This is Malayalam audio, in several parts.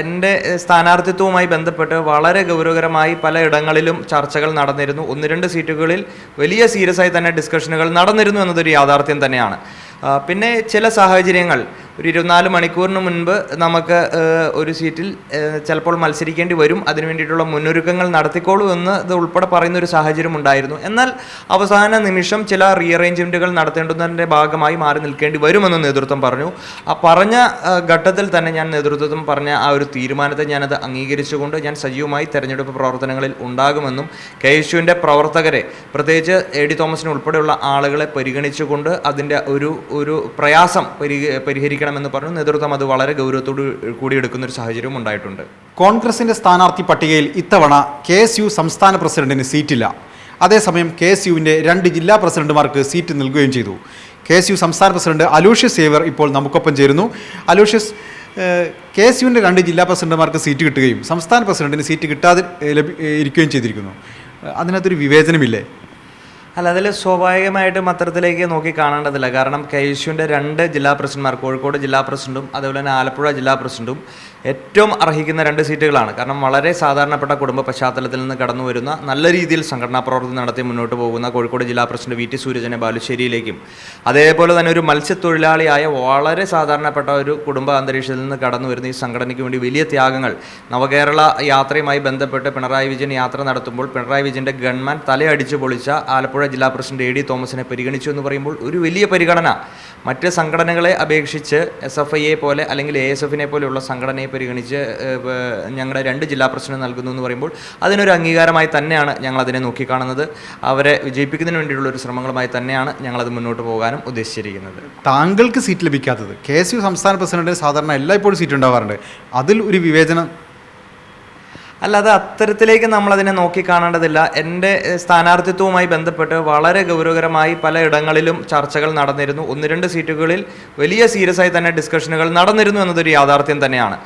എൻ്റെ സ്ഥാനാർത്ഥിത്വവുമായി ബന്ധപ്പെട്ട് വളരെ ഗൗരവകരമായി പലയിടങ്ങളിലും ചർച്ചകൾ നടന്നിരുന്നു. 1-2 സീറ്റുകളിൽ വലിയ സീരിയസായി തന്നെ ഡിസ്കഷനുകൾ നടന്നിരുന്നു എന്നതൊരു യാഥാർത്ഥ്യം തന്നെയാണ്. പിന്നെ ചില സാഹചര്യങ്ങൾ ഒരു 24 മണിക്കൂറിന് മുൻപ് നമുക്ക് ഒരു സീറ്റിൽ ചിലപ്പോൾ മത്സരിക്കേണ്ടി വരും, അതിനു വേണ്ടിയിട്ടുള്ള മുന്നൊരുക്കങ്ങൾ നടത്തിക്കോളൂ എന്ന് ഇത് ഉൾപ്പെടെ പറയുന്നൊരു സാഹചര്യം ഉണ്ടായിരുന്നു. എന്നാൽ അവസാന നിമിഷം ചില റീഅറേഞ്ച്മെൻറ്റുകൾ നടത്തേണ്ടുന്നതിൻ്റെ ഭാഗമായി മാറി നിൽക്കേണ്ടി വരുമെന്ന് നേതൃത്വം പറഞ്ഞു. ആ പറഞ്ഞ ഘട്ടത്തിൽ തന്നെ ഞാൻ നേതൃത്വം പറഞ്ഞ ആ ഒരു തീരുമാനത്തെ ഞാനത് അംഗീകരിച്ചുകൊണ്ട് ഞാൻ സജീവമായി തെരഞ്ഞെടുപ്പ് പ്രവർത്തനങ്ങളിൽ ഉണ്ടാകുമെന്നും KSUവിൻ്റെ പ്രവർത്തകരെ, പ്രത്യേകിച്ച് AD തോമസിനെ ഉൾപ്പെടെയുള്ള ആളുകളെ പരിഗണിച്ചുകൊണ്ട് അതിൻ്റെ ഒരു പ്രയാസം പരിഹരിക്കണമെന്ന് പറഞ്ഞു. നേതൃത്വം അത് വളരെ ഗൗരവത്തോടു കൂടി എടുക്കുന്ന ഒരു സാഹചര്യവും ഉണ്ടായിട്ടുണ്ട്. കോൺഗ്രസിന്റെ സ്ഥാനാർത്ഥി പട്ടികയിൽ ഇത്തവണ KSU സംസ്ഥാന പ്രസിഡന്റിന് സീറ്റില്ല. അതേസമയം KSUവിൻ്റെ 2 ജില്ലാ പ്രസിഡന്റുമാർക്ക് സീറ്റ് നൽകുകയും ചെയ്തു. KSU സംസ്ഥാന പ്രസിഡന്റ് അലൂഷ്യസ് സേവ്യർ ഇപ്പോൾ നമുക്കൊപ്പം ചേരുന്നു. അലൂഷ്യസ്, KSUവിൻ്റെ 2 ജില്ലാ പ്രസിഡന്റുമാർക്ക് സീറ്റ് കിട്ടുകയും സംസ്ഥാന പ്രസിഡന്റിന് സീറ്റ് കിട്ടാതെ ഇരിക്കുകയും ചെയ്തിരിക്കുന്നു. അതിനകത്തൊരു വിവേചനമില്ലേ? അല്ല, അതിൽ സ്വാഭാവികമായിട്ടും അത്തരത്തിലേക്ക് നോക്കി കാണേണ്ടതില്ല. കാരണം KSUവിൻ്റെ 2 ജില്ലാ പ്രസിഡന്റുമാർ, കോഴിക്കോട് ജില്ലാ പ്രസിഡന്റും അതുപോലെ തന്നെ ആലപ്പുഴ ജില്ലാ പ്രസിഡന്റും ഏറ്റവും അർഹിക്കുന്ന 2 സീറ്റുകളാണ്. കാരണം വളരെ സാധാരണപ്പെട്ട കുടുംബ പശ്ചാത്തലത്തിൽ നിന്ന് കടന്നു വരുന്ന, നല്ല രീതിയിൽ സംഘടനാ പ്രവർത്തനം നടത്തി മുന്നോട്ട് പോകുന്ന കോഴിക്കോട് ജില്ലാ പ്രസിഡന്റ് VT സൂരജനെ ബാലുശ്ശേരിയിലേക്കും, അതേപോലെ തന്നെ ഒരു മത്സ്യത്തൊഴിലാളിയായ വളരെ സാധാരണപ്പെട്ട ഒരു കുടുംബ അന്തരീക്ഷത്തിൽ നിന്ന് കടന്നു വരുന്ന ഈ സംഘടനയ്ക്ക് വേണ്ടി വലിയ ത്യാഗങ്ങൾ, നവകേരള യാത്രയുമായി ബന്ധപ്പെട്ട് പിണറായി വിജയൻ യാത്ര നടത്തുമ്പോൾ പിണറായി വിജയൻ്റെ ഗൺമാൻ തലയടിച്ചു പൊളിച്ച ആലപ്പുഴ ജില്ലാ പ്രസിഡന്റ് AD തോമസിനെ പരിഗണിച്ചു എന്ന് പറയുമ്പോൾ ഒരു വലിയ പരിഗണന. മറ്റ് സംഘടനകളെ അപേക്ഷിച്ച് SFI പോലെ അല്ലെങ്കിൽ ASFനെ പോലെയുള്ള സംഘടനയെ പരിഗണിച്ച് ഞങ്ങളുടെ 2 ജില്ലാ പ്രസിഡന്റ് നൽകുന്നു എന്ന് പറയുമ്പോൾ അതിനൊരു അംഗീകാരമായി തന്നെയാണ് ഞങ്ങൾ അതിനെ നോക്കിക്കാണുന്നത്. അവരെ വിജയിപ്പിക്കുന്നതിന് വേണ്ടിയുള്ള ഒരു ശ്രമങ്ങളുമായി തന്നെയാണ് ഞങ്ങളത് മുന്നോട്ട് പോകാനും ഉദ്ദേശിച്ചിരിക്കുന്നത്. താങ്കൾക്ക് സീറ്റ് ലഭിക്കാത്തത്, KSU സംസ്ഥാന പ്രസിഡന്റിന് സാധാരണ എല്ലായ്പ്പോഴും സീറ്റ് ഉണ്ടാവാറുണ്ട്, അതിൽ ഒരു വിവേചനം? അല്ലാതെ അത്തരത്തിലേക്ക് നമ്മളതിനെ നോക്കിക്കാണേണ്ടതില്ല. എൻ്റെ സ്ഥാനാർത്ഥിത്വവുമായി ബന്ധപ്പെട്ട് വളരെ ഗൗരവകരമായി പലയിടങ്ങളിലും ചർച്ചകൾ നടന്നിരുന്നു. 1-2 സീറ്റുകളിൽ വലിയ സീരിയസായി തന്നെ ഡിസ്കഷനുകൾ നടന്നിരുന്നു എന്നതൊരു യാഥാർത്ഥ്യം തന്നെയാണ്.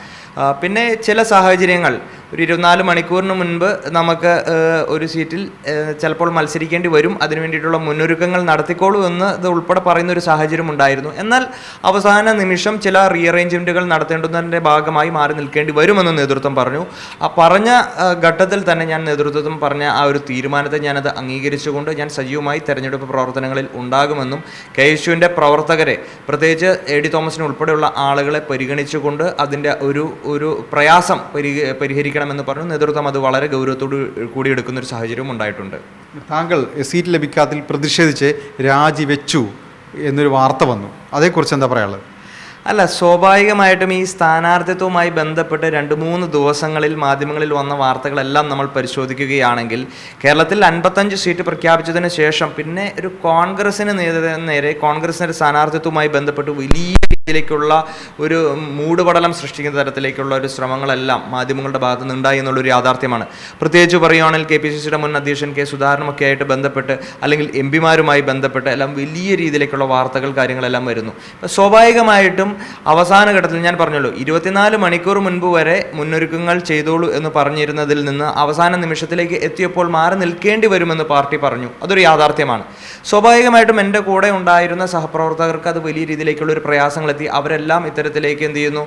പിന്നെ ചില സാഹചര്യങ്ങൾ ഒരു 24 മണിക്കൂറിന് മുൻപ് നമുക്ക് ഒരു സീറ്റിൽ ചിലപ്പോൾ മത്സരിക്കേണ്ടി വരും, അതിനു വേണ്ടിയിട്ടുള്ള മുന്നൊരുക്കങ്ങൾ നടത്തിക്കോളൂ എന്ന് ഇത് ഉൾപ്പെടെ പറയുന്നൊരു സാഹചര്യം ഉണ്ടായിരുന്നു. എന്നാൽ അവസാന നിമിഷം ചില റീഅറേഞ്ച്മെൻറ്റുകൾ നടത്തേണ്ടുന്നതിൻ്റെ ഭാഗമായി മാറി നിൽക്കേണ്ടി വരുമെന്ന് നേതൃത്വം പറഞ്ഞു. ആ പറഞ്ഞ ഘട്ടത്തിൽ തന്നെ ഞാൻ നേതൃത്വം പറഞ്ഞ ആ ഒരു തീരുമാനത്തെ ഞാനത് അംഗീകരിച്ചുകൊണ്ട് ഞാൻ സജീവമായി തെരഞ്ഞെടുപ്പ് പ്രവർത്തനങ്ങളിൽ ഉണ്ടാകുമെന്നും KSUവിൻ്റെ പ്രവർത്തകരെ, പ്രത്യേകിച്ച് AD തോമസിനെ ഉൾപ്പെടെയുള്ള ആളുകളെ പരിഗണിച്ചുകൊണ്ട് അതിൻ്റെ ഒരു പ്രയാസം പരിഹരിക്കണമെന്ന് പറഞ്ഞു. നേതൃത്വം അത് വളരെ ഗൗരവത്തോടു കൂടി എടുക്കുന്ന ഒരു സാഹചര്യവും ഉണ്ടായിട്ടുണ്ട്. താങ്കൾ സീറ്റ് ലഭിക്കാത്തിൽ പ്രതിഷേധിച്ച് രാജിവെച്ചു എന്നൊരു വാർത്ത വന്നു, അതേക്കുറിച്ച് എന്താ പറയാനുള്ളത്? അല്ല, സ്വാഭാവികമായിട്ടും ഈ സ്ഥാനാർത്ഥിത്വവുമായി ബന്ധപ്പെട്ട് 2-3 ദിവസങ്ങളിൽ മാധ്യമങ്ങളിൽ വന്ന വാർത്തകളെല്ലാം നമ്മൾ പരിശോധിക്കുകയാണെങ്കിൽ കേരളത്തിൽ 55 സീറ്റ് പ്രഖ്യാപിച്ചതിന് ശേഷം പിന്നെ ഒരു കോൺഗ്രസിൻ്റെ സ്ഥാനാർത്ഥിത്വവുമായി ബന്ധപ്പെട്ട് വലിയ ിലേക്കുള്ള ഒരു മൂടുപടലം സൃഷ്ടിക്കുന്ന തരത്തിലേക്കുള്ള ഒരു ശ്രമങ്ങളെല്ലാം മാധ്യമങ്ങളുടെ ഭാഗത്തു നിന്നുണ്ടായി എന്നുള്ളൊരു യാഥാർത്ഥ്യമാണ്. പ്രത്യേകിച്ച് പറയുകയാണെങ്കിൽ KPCCയുടെ മുൻ അധ്യക്ഷൻ K സുധാകരനൊക്കെ ആയിട്ട് ബന്ധപ്പെട്ട് അല്ലെങ്കിൽ MP-മാരുമായി ബന്ധപ്പെട്ട് എല്ലാം വലിയ രീതിയിലേക്കുള്ള വാർത്തകൾ കാര്യങ്ങളെല്ലാം വരുന്നു. സ്വാഭാവികമായിട്ടും അവസാന ഘട്ടത്തിൽ ഞാൻ പറഞ്ഞല്ലോ, 24 മണിക്കൂർ മുൻപ് വരെ മുന്നൊരുക്കങ്ങൾ ചെയ്തോളൂ എന്ന് പറഞ്ഞിരുന്നതിൽ നിന്ന് അവസാന നിമിഷത്തിലേക്ക് എത്തിയപ്പോൾ മാറി നിൽക്കേണ്ടി വരുമെന്ന് പാർട്ടി പറഞ്ഞു. അതൊരു യാഥാർത്ഥ്യമാണ്. സ്വാഭാവികമായിട്ടും എൻ്റെ കൂടെ ഉണ്ടായിരുന്ന സഹപ്രവർത്തകർക്ക് അത് വലിയ രീതിയിലേക്കുള്ള ഒരു പ്രയാസങ്ങൾ അവരെല്ലാം ഇത്തരത്തിലേക്ക് എന്ത് ചെയ്യുന്നു,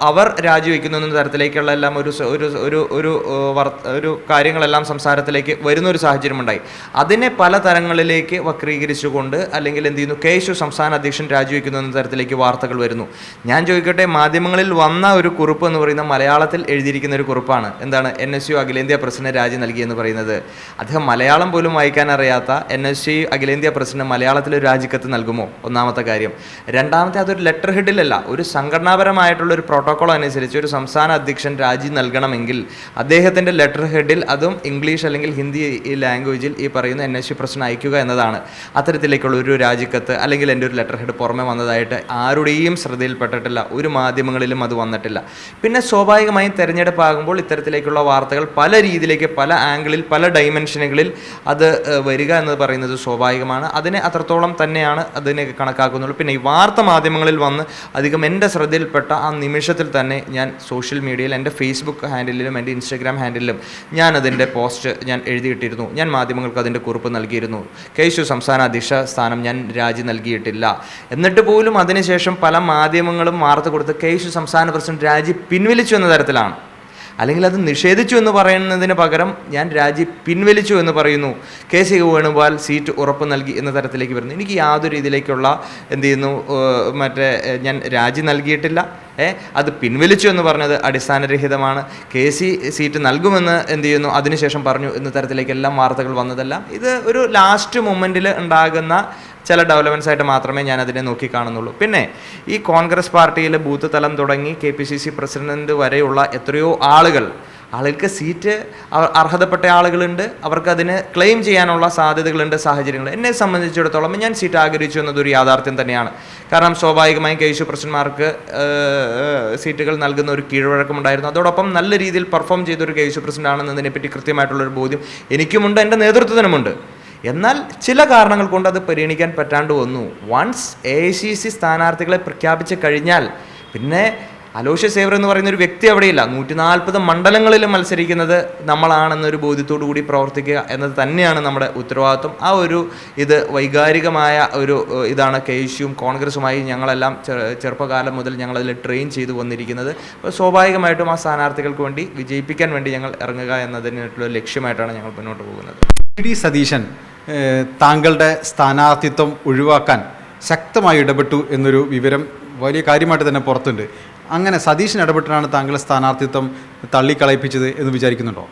അവർ രാജിവെക്കുന്നു എന്ന തരത്തിലേക്കുള്ള എല്ലാം ഒരു കാര്യങ്ങളെല്ലാം സംസാരത്തിലേക്ക് വരുന്നൊരു സാഹചര്യമുണ്ടായി. അതിനെ പല തരങ്ങളിലേക്ക് വക്രീകരിച്ചുകൊണ്ട് അല്ലെങ്കിൽ എന്ത് ചെയ്യുന്നു, KSU സംസ്ഥാന അധ്യക്ഷൻ രാജിവെക്കുന്നു എന്ന തരത്തിലേക്ക് വാർത്തകൾ വരുന്നു. ഞാൻ ചോദിക്കട്ടെ, മാധ്യമങ്ങളിൽ വന്ന ഒരു കുറിപ്പ് എന്ന് പറയുന്ന മലയാളത്തിൽ എഴുതിയിരിക്കുന്ന ഒരു കുറിപ്പാണ്. എന്താണ്? NSU അഖിലേന്ത്യാ പ്രസിഡന്റ് രാജി നൽകിയെന്ന് പറയുന്നത്. അദ്ദേഹം മലയാളം പോലും വായിക്കാൻ അറിയാത്ത NSU അഖിലേന്ത്യാ പ്രസിഡന്റ് മലയാളത്തിലൊരു രാജിക്കത്ത് നൽകുമോ? ഒന്നാമത്തെ കാര്യം. രണ്ടാമത്തെ, അതൊരു ലെറ്റർ ഹെഡിലല്ല, ഒരു സംഘടനാപരമായിട്ടുള്ള ഒരു പ്രോട്ടോകോൾ അനുസരിച്ച് ഒരു സംസ്ഥാന അധ്യക്ഷൻ രാജി നൽകണമെങ്കിൽ അദ്ദേഹത്തിൻ്റെ ലെറ്റർ ഹെഡിൽ, അതും ഇംഗ്ലീഷ് അല്ലെങ്കിൽ ഹിന്ദി ലാംഗ്വേജിൽ ഈ പറയുന്ന NSU പ്രസിഡന്റ് അയക്കുക എന്നതാണ്. അത്തരത്തിലേക്കുള്ള ഒരു രാജിക്കത്ത് അല്ലെങ്കിൽ എൻ്റെ ഒരു ലെറ്റർ ഹെഡ് പുറമെ വന്നതായിട്ട് ആരുടെയും ശ്രദ്ധയിൽപ്പെട്ടിട്ടില്ല, ഒരു മാധ്യമങ്ങളിലും അത് വന്നിട്ടില്ല. പിന്നെ സ്വാഭാവികമായും തെരഞ്ഞെടുപ്പാകുമ്പോൾ ഇത്തരത്തിലേക്കുള്ള വാർത്തകൾ പല രീതിയിലേക്ക്, പല ആംഗിളിൽ, പല ഡൈമെൻഷനുകളിൽ അത് വരിക എന്ന് പറയുന്നത് സ്വാഭാവികമാണ്. അതിനെ അത്രത്തോളം തന്നെയാണ് അതിനെ കണക്കാക്കുന്നുള്ളൂ. പിന്നെ ഈ വാർത്ത മാധ്യമങ്ങളിൽ വന്ന് അധികം എൻ്റെ ശ്രദ്ധയിൽപ്പെട്ട ആ നിമിഷത്തിൽ തന്നെ ഞാൻ സോഷ്യൽ മീഡിയയിൽ എൻ്റെ ഫേസ്ബുക്ക് ഹാൻഡിലും എൻ്റെ ഇൻസ്റ്റാഗ്രാം ഹാൻഡിലും ഞാൻ അതിൻ്റെ പോസ്റ്റ് ഞാൻ എഴുതിയിട്ടിരുന്നു. ഞാൻ മാധ്യമങ്ങൾക്ക് അതിൻ്റെ കുറിപ്പ് നൽകിയിരുന്നു. KSU സംസ്ഥാന അധ്യക്ഷ സ്ഥാനം ഞാൻ രാജി നൽകിയിട്ടില്ല. എന്നിട്ട് പോലും അതിനുശേഷം പല മാധ്യമങ്ങളും വാർത്ത കൊടുത്ത് KSU സംസ്ഥാന പ്രസിഡന്റ് രാജി പിൻവലിച്ചു എന്ന തരത്തിലാണ്. അല്ലെങ്കിൽ അത് നിഷേധിച്ചു എന്ന് പറയുന്നതിന് പകരം ഞാൻ രാജി പിൻവലിച്ചു എന്ന് പറയുന്നു. KC വേണുഗോപാൽ സീറ്റ് ഉറപ്പ് നൽകി എന്ന തരത്തിലേക്ക് വരുന്നു. എനിക്ക് യാതൊരു രീതിയിലേക്കുള്ള ഞാൻ രാജി നൽകിയിട്ടില്ല, അത് പിൻവലിച്ചു എന്ന് പറഞ്ഞത് അടിസ്ഥാനരഹിതമാണ്. KC സീറ്റ് നൽകുമെന്ന് അതിനുശേഷം പറഞ്ഞു എന്ന തരത്തിലേക്കെല്ലാം വാർത്തകൾ വന്നതെല്ലാം ഇത് ഒരു ലാസ്റ്റ് മൊമെൻറ്റിൽ ഉണ്ടാകുന്ന ചില ഡെവലപ്മെൻറ്റ്സ് ആയിട്ട് മാത്രമേ ഞാൻ അതിനെ നോക്കിക്കാണുന്നുള്ളൂ. പിന്നെ ഈ കോൺഗ്രസ് പാർട്ടിയിൽ ബൂത്ത് തലം തുടങ്ങി KPCC പ്രസിഡന്റ് വരെയുള്ള എത്രയോ ആളുകൾക്ക് സീറ്റ് അർഹതപ്പെട്ട ആളുകളുണ്ട്, അവർക്കതിന് ക്ലെയിം ചെയ്യാനുള്ള സാധ്യതകളുണ്ട്, സാഹചര്യങ്ങൾ. എന്നെ സംബന്ധിച്ചിടത്തോളം ഞാൻ സീറ്റ് ആഗ്രഹിച്ചു എന്നതൊരു യാഥാർത്ഥ്യം തന്നെയാണ്. കാരണം സ്വാഭാവികമായും KSU പ്രസിഡന്റ്മാർക്ക് സീറ്റുകൾ നൽകുന്ന ഒരു കീഴ്വഴക്കമുണ്ടായിരുന്നു. അതോടൊപ്പം നല്ല രീതിയിൽ പെർഫോം ചെയ്തൊരു KSU പ്രസിഡന്റ് ആണെന്നതിനെപ്പറ്റി കൃത്യമായിട്ടുള്ളൊരു ബോധ്യം എനിക്കുമുണ്ട്, എൻ്റെ നേതൃത്വത്തിനുമുണ്ട്. എന്നാൽ ചില കാരണങ്ങൾ കൊണ്ട് അത് പരിഗണിക്കാൻ പറ്റാണ്ട് വന്നു. വൺസ് AICC സ്ഥാനാർത്ഥികളെ പ്രഖ്യാപിച്ച് കഴിഞ്ഞാൽ പിന്നെ അലോഷ്യസ് സേവർ എന്ന് പറയുന്ന ഒരു വ്യക്തി അവിടെയില്ല. 140 മണ്ഡലങ്ങളിൽ മത്സരിക്കുന്നത് നമ്മളാണെന്നൊരു ബോധ്യത്തോടു കൂടി പ്രവർത്തിക്കുക എന്നത് തന്നെയാണ് നമ്മുടെ ഉത്തരവാദിത്വം. ആ ഒരു വൈകാരികമായ ഒരു ഇതാണ് KSUവും കോൺഗ്രസുമായി ഞങ്ങളെല്ലാം ചെറുപ്പകാലം മുതൽ ഞങ്ങളതിൽ ട്രെയിൻ ചെയ്തു വന്നിരിക്കുന്നത്. അപ്പോൾ സ്വാഭാവികമായിട്ടും ആ സ്ഥാനാർത്ഥികൾക്ക് വേണ്ടി വിജയിപ്പിക്കാൻ വേണ്ടി ഞങ്ങൾ ഇറങ്ങുക എന്നതിനുള്ള ലക്ഷ്യമായിട്ടാണ് ഞങ്ങൾ മുന്നോട്ട് പോകുന്നത്. PD സതീശൻ താങ്കളുടെ സ്ഥാനാർത്ഥിത്വം ഒഴിവാക്കാൻ ശക്തമായി ഇടപെട്ടു എന്നൊരു വിവരം വലിയ കാര്യമായിട്ട് തന്നെ പുറത്തുണ്ട്. അങ്ങനെ സതീശൻ ഇടപെട്ടാണ് താങ്കളുടെ സ്ഥാനാർത്ഥിത്വം തള്ളിക്കളയിപ്പിച്ചത് എന്ന് വിചാരിക്കുന്നുണ്ടോ?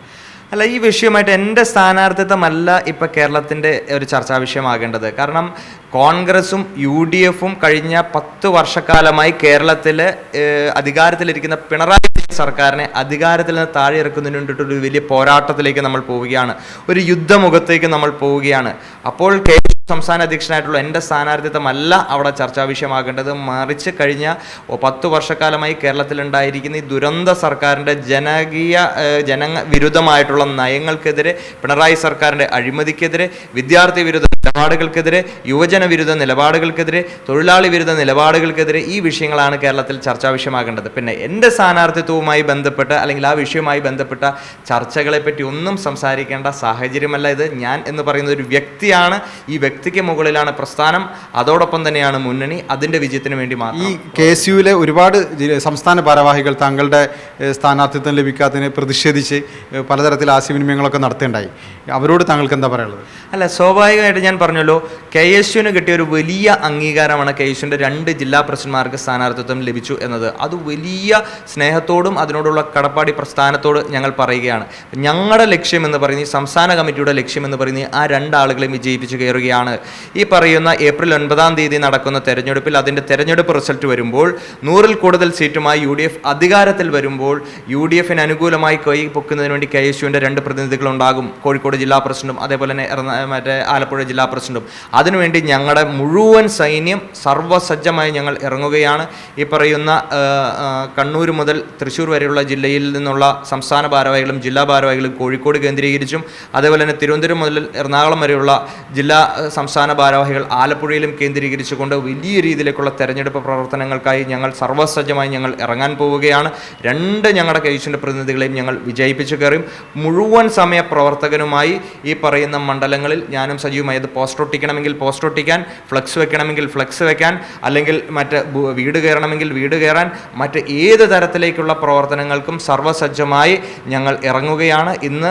അല്ല, ഈ വിഷയമായിട്ട് എൻ്റെ സ്ഥാനാർത്ഥിത്വമല്ല ഇപ്പോൾ കേരളത്തിൻ്റെ ഒരു ചർച്ചാ വിഷയമാകേണ്ടത്. കാരണം കോൺഗ്രസും UDFും കഴിഞ്ഞ 10 വർഷക്കാലമായി കേരളത്തിൽ അധികാരത്തിലിരിക്കുന്ന പിണറായി സർക്കാരിനെ അധികാരത്തിൽ നിന്ന് താഴെ ഇറക്കുന്നതിന് വേണ്ടിയിട്ടൊരു വലിയ പോരാട്ടത്തിലേക്ക് നമ്മൾ പോവുകയാണ്, ഒരു യുദ്ധമുഖത്തേക്ക് നമ്മൾ പോവുകയാണ്. അപ്പോൾ സംസ്ഥാന അധ്യക്ഷനായിട്ടുള്ള എൻ്റെ സ്ഥാനാർത്ഥിത്വമല്ല അവിടെ ചർച്ചാ വിഷയമാകേണ്ടത്. മറിച്ച് കഴിഞ്ഞ 10 വർഷക്കാലമായി കേരളത്തിലുണ്ടായിരിക്കുന്ന ഈ ദുരന്ത സർക്കാരിൻ്റെ ജനവിരുദ്ധമായിട്ടുള്ള നയങ്ങൾക്കെതിരെ, പിണറായി സർക്കാരിൻ്റെ അഴിമതിക്കെതിരെ, വിദ്യാർത്ഥി വിരുദ്ധ നിലപാടുകൾക്കെതിരെ, യുവജന വിരുദ്ധ നിലപാടുകൾക്കെതിരെ, തൊഴിലാളി വിരുദ്ധ നിലപാടുകൾക്കെതിരെ ഈ വിഷയങ്ങളാണ് കേരളത്തിൽ ചർച്ചാ വിഷയമാകേണ്ടത്. പിന്നെ എൻ്റെ സ്ഥാനാർത്ഥിത്വവുമായി ബന്ധപ്പെട്ട് അല്ലെങ്കിൽ ആ വിഷയവുമായി ബന്ധപ്പെട്ട ചർച്ചകളെപ്പറ്റി ഒന്നും സംസാരിക്കേണ്ട സാഹചര്യമല്ല ഇത്. ഞാൻ എന്ന് പറയുന്ന ഒരു വ്യക്തിയാണ്, ഈ വ്യക്തിക്ക് മുകളിലാണ് പ്രസ്ഥാനം, അതോടൊപ്പം തന്നെയാണ് മുന്നണി. അതിൻ്റെ വിജയത്തിന് വേണ്ടി മാത്രം ഈ KSUവിലെ ഒരുപാട് സംസ്ഥാന ഭാരവാഹികൾ താങ്കളുടെ സ്ഥാനാർത്ഥിത്വം ലഭിക്കാത്തതിനെ പ്രതിഷേധിച്ച് പലതരത്തിൽ ആശയവിനിമയങ്ങളൊക്കെ നടത്തേണ്ടായി. അവരോട് താങ്കൾക്ക് എന്താ പറയാനുള്ളത്? അല്ല, സ്വാഭാവികമായിട്ട് ഞാൻ പറഞ്ഞല്ലോ, KSUവിന് കിട്ടിയ ഒരു വലിയ അംഗീകാരമാണ് KSUവിൻ്റെ 2 ജില്ലാ പ്രസിഡന്റ്മാർക്ക് സ്ഥാനാർത്ഥിത്വം ലഭിച്ചു എന്നത്. അത് വലിയ സ്നേഹത്തോടും അതിനോടുള്ള കടപ്പാടി പ്രസ്ഥാനത്തോട് ഞങ്ങൾ പറയുകയാണ്. ഞങ്ങളുടെ ലക്ഷ്യം എന്ന് പറയുന്നത്, ഈ സംസ്ഥാന കമ്മിറ്റിയുടെ ലക്ഷ്യം എന്ന് പറയുന്നത് ആ 2 ആളുകളെയും വിജയിപ്പിച്ച് കയറുകയാണ്. ഈ പറയുന്ന ഏപ്രിൽ 9-ാം തീയതി നടക്കുന്ന തെരഞ്ഞെടുപ്പിൽ അതിൻ്റെ തെരഞ്ഞെടുപ്പ് റിസൾട്ട് വരുമ്പോൾ 100-ൽ കൂടുതൽ സീറ്റുമായി UDF അധികാരത്തിൽ വരുമ്പോൾ UDFന് അനുകൂലമായി കൈ പൊക്കുന്നതിന് വേണ്ടി KSUവിൻ്റെ 2 പ്രതിനിധികളുണ്ടാകും. കോഴിക്കോട് ജില്ലാ പ്രസിഡന്റും അതേപോലെ തന്നെ ആലപ്പുഴ ജില്ലാ പ്രസിഡന്റും. അതിനുവേണ്ടി ഞങ്ങളുടെ മുഴുവൻ സൈന്യം സർവ്വസജ്ജമായി ഞങ്ങൾ ഇറങ്ങുകയാണ്. ഈ പറയുന്ന കണ്ണൂർ മുതൽ തൃശ്ശൂർ വരെയുള്ള ജില്ലയിൽ നിന്നുള്ള സംസ്ഥാന ഭാരവാഹികളും ജില്ലാ ഭാരവാഹികളും കോഴിക്കോട് കേന്ദ്രീകരിച്ചും, അതേപോലെ തന്നെ തിരുവനന്തപുരം മുതൽ എറണാകുളം വരെയുള്ള ജില്ലാ സംസ്ഥാന ഭാരവാഹികൾ ആലപ്പുഴയിലും കേന്ദ്രീകരിച്ചുകൊണ്ട് വലിയ രീതിയിലേക്കുള്ള തെരഞ്ഞെടുപ്പ് പ്രവർത്തനങ്ങൾക്കായി ഞങ്ങൾ സർവ്വസജ്ജമായി ഞങ്ങൾ ഇറങ്ങാൻ പോവുകയാണ്. 2 ഞങ്ങളുടെ KSUവിൻ്റെ പ്രതിനിധികളെയും ഞങ്ങൾ വിജയിപ്പിച്ചു കയറും. മുഴുവൻ സമയ പ്രവർത്തകനുമായി ഈ പറയുന്ന മണ്ഡലങ്ങളിൽ ഞാനും സജീവമായി. അത് പോസ്റ്റർ ഒട്ടിക്കണമെങ്കിൽ പോസ്റ്റർ ഒട്ടിക്കാൻ, ഫ്ലക്സ് വെക്കണമെങ്കിൽ ഫ്ലക്സ് വെക്കാൻ, അല്ലെങ്കിൽ വീട് കയറണമെങ്കിൽ വീട് കയറാൻ, മറ്റ് ഏത് തരത്തിലേക്കുള്ള പ്രവർത്തനങ്ങൾക്കും സർവ്വസജ്ജമായി ഞങ്ങൾ ഇറങ്ങുകയാണ്. ഇന്ന്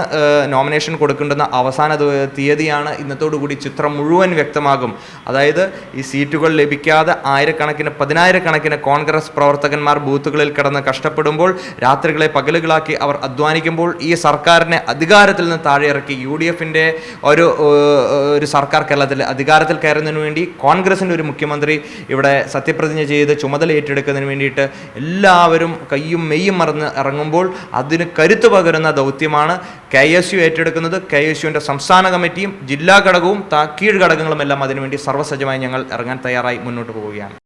നോമിനേഷൻ കൊടുക്കേണ്ടുന്ന അവസാന തീയതിയാണ്. ഇന്നത്തോടുകൂടി ചിത്രം മുഴുവൻ വ്യക്തമാകും. അതായത് ഈ സീറ്റുകൾ ലഭിക്കാതെ ആയിരക്കണക്കിന് 10,000-കണക്കിന് കോൺഗ്രസ് പ്രവർത്തകന്മാർ ബൂത്തുകളിൽ കിടന്ന് കഷ്ടപ്പെടുമ്പോൾ, രാത്രികളെ പകലുകളാക്കി അവർ അധ്വാനിക്കുമ്പോൾ, ഈ സർക്കാരിനെ അധികാരത്തിൽ നിന്ന് താഴെ ഇറക്കി UDFിൻ്റെ ഒരു സർക്കാർ കേരളത്തിൽ അധികാരത്തിൽ കയറുന്നതിന് വേണ്ടി കോൺഗ്രസിൻ്റെ ഒരു മുഖ്യമന്ത്രി ഇവിടെ സത്യപ്രതിജ്ഞ ചെയ്ത് ചുമതല ഏറ്റെടുക്കുന്നതിന് വേണ്ടിയിട്ട് എല്ലാവരും കയ്യും മെയ്യും മറന്ന് ഇറങ്ങുമ്പോൾ അതിന് കരുത്തു പകരുന്ന ദൗത്യമാണ് KSU ഏറ്റെടുക്കുന്നത്. KSUവിൻ്റെ സംസ്ഥാന കമ്മിറ്റിയും ജില്ലാ ഘടകവും കീഴ് ഘടകങ്ങളും എല്ലാം അതിനുവേണ്ടി സർവ്വസജ്ജമായി ഞങ്ങൾ ഇറങ്ങാൻ തയ്യാറായി മുന്നോട്ട് പോവുകയാണ്.